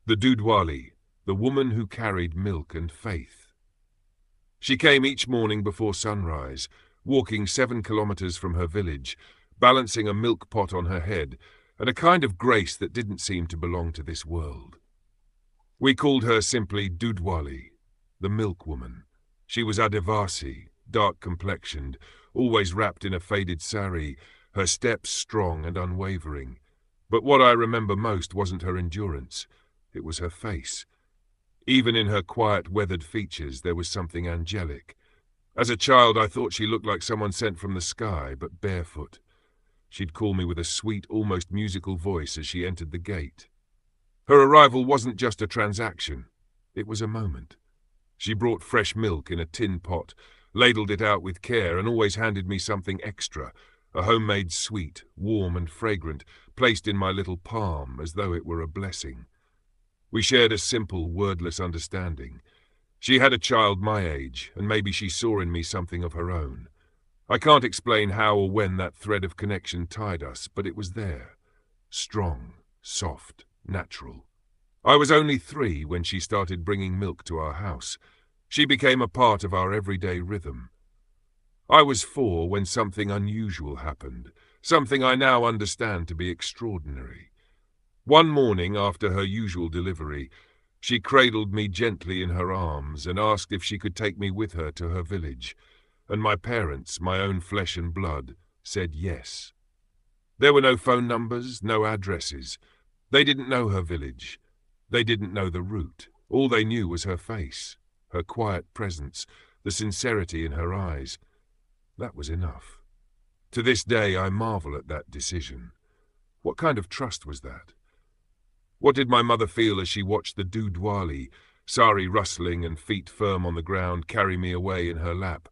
The Dudhwali, the woman who carried milk and faith. She came each morning before sunrise, walking 7 kilometers from her village, balancing a milk pot on her head, and a kind of grace that didn't seem to belong to this world. We called her simply Dudhwali, the milk woman. She was adivasi, dark-complexioned, always wrapped in a faded saree, her steps strong and unwavering. But what I remember most wasn't her endurance. It was her face. Even in her quiet, weathered features, there was something angelic. As a child, I thought she looked like someone sent from the sky, but barefoot. She'd call me with a sweet, almost musical voice as she entered the gate. Her arrival wasn't just a transaction. It was a moment. She brought fresh milk in a tin pot, ladled it out with care, and always handed me something extra, a homemade sweet, warm and fragrant, placed in my little palm as though it were a blessing. We shared a simple, wordless understanding. She had a child my age, and maybe she saw in me something of her own. I can't explain how or when that thread of connection tied us, but it was there. Strong, soft, natural. I was only 3 when she started bringing milk to our house. She became a part of our everyday rhythm. I was 4 when something unusual happened, something I now understand to be extraordinary. One morning after her usual delivery, she cradled me gently in her arms and asked if she could take me with her to her village, and my parents, my own flesh and blood, said yes. There were no phone numbers, no addresses. They didn't know her village. They didn't know the route. All they knew was her face, her quiet presence, the sincerity in her eyes. That was enough. To this day, I marvel at that decision. What kind of trust was that? What did my mother feel as she watched the Dudhwali, saree rustling and feet firm on the ground, carry me away in her lap?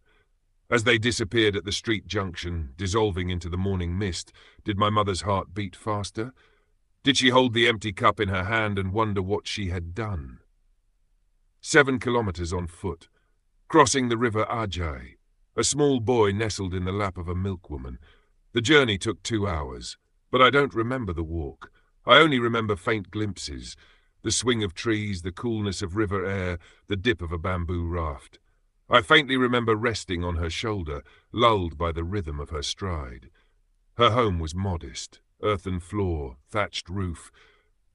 As they disappeared at the street junction, dissolving into the morning mist, did my mother's heart beat faster? Did she hold the empty cup in her hand and wonder what she had done? 7 kilometers on foot, crossing the river Ajay, a small boy nestled in the lap of a milkwoman. The journey took 2 hours, but I don't remember the walk. I only remember faint glimpses, the swing of trees, the coolness of river air, the dip of a bamboo raft. I faintly remember resting on her shoulder, lulled by the rhythm of her stride. Her home was modest, earthen floor, thatched roof,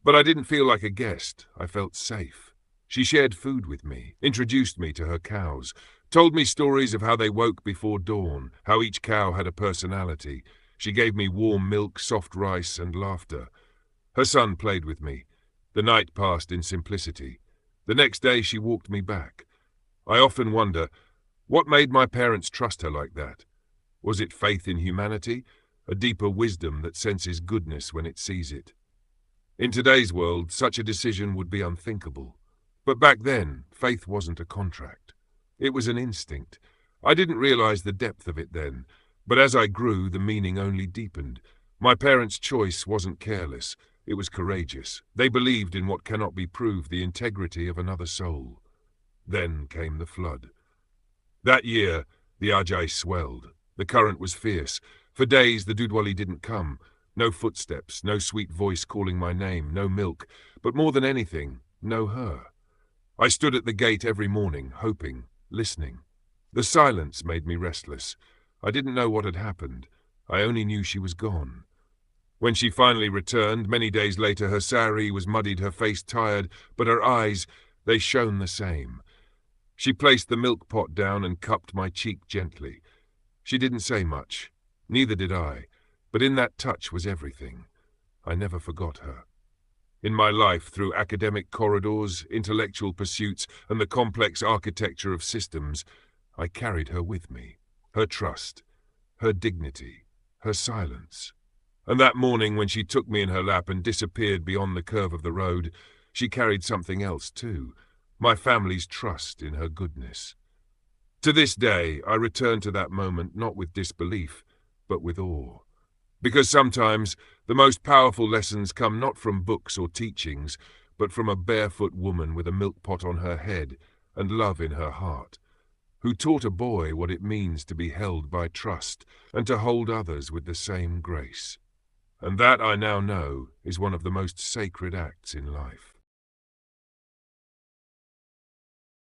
but I didn't feel like a guest. I felt safe. She shared food with me, introduced me to her cows, told me stories of how they woke before dawn, how each cow had a personality. She gave me warm milk, soft rice, and laughter. Her son played with me. The night passed in simplicity. The next day she walked me back. I often wonder, what made my parents trust her like that? Was it faith in humanity, a deeper wisdom that senses goodness when it sees it? In today's world, such a decision would be unthinkable. But back then, faith wasn't a contract. It was an instinct. I didn't realize the depth of it then, but as I grew, the meaning only deepened. My parents' choice wasn't careless. It was courageous. They believed in what cannot be proved, the integrity of another soul. Then came the flood. That year, the Ajay swelled. The current was fierce. For days, the Dudhwali didn't come. No footsteps, no sweet voice calling my name, no milk, but more than anything, no her. I stood at the gate every morning, hoping, listening. The silence made me restless. I didn't know what had happened. I only knew she was gone. When she finally returned, many days later, her saree was muddied, her face tired, but her eyes, they shone the same. She placed the milk pot down and cupped my cheek gently. She didn't say much. Neither did I. But in that touch was everything. I never forgot her. In my life, through academic corridors, intellectual pursuits, and the complex architecture of systems, I carried her with me. Her trust, her dignity, her silence. And that morning when she took me in her lap and disappeared beyond the curve of the road, she carried something else too, my family's trust in her goodness. To this day, I return to that moment not with disbelief, but with awe. Because sometimes the most powerful lessons come not from books or teachings, but from a barefoot woman with a milk pot on her head and love in her heart, who taught a boy what it means to be held by trust and to hold others with the same grace. And that, I now know, is one of the most sacred acts in life.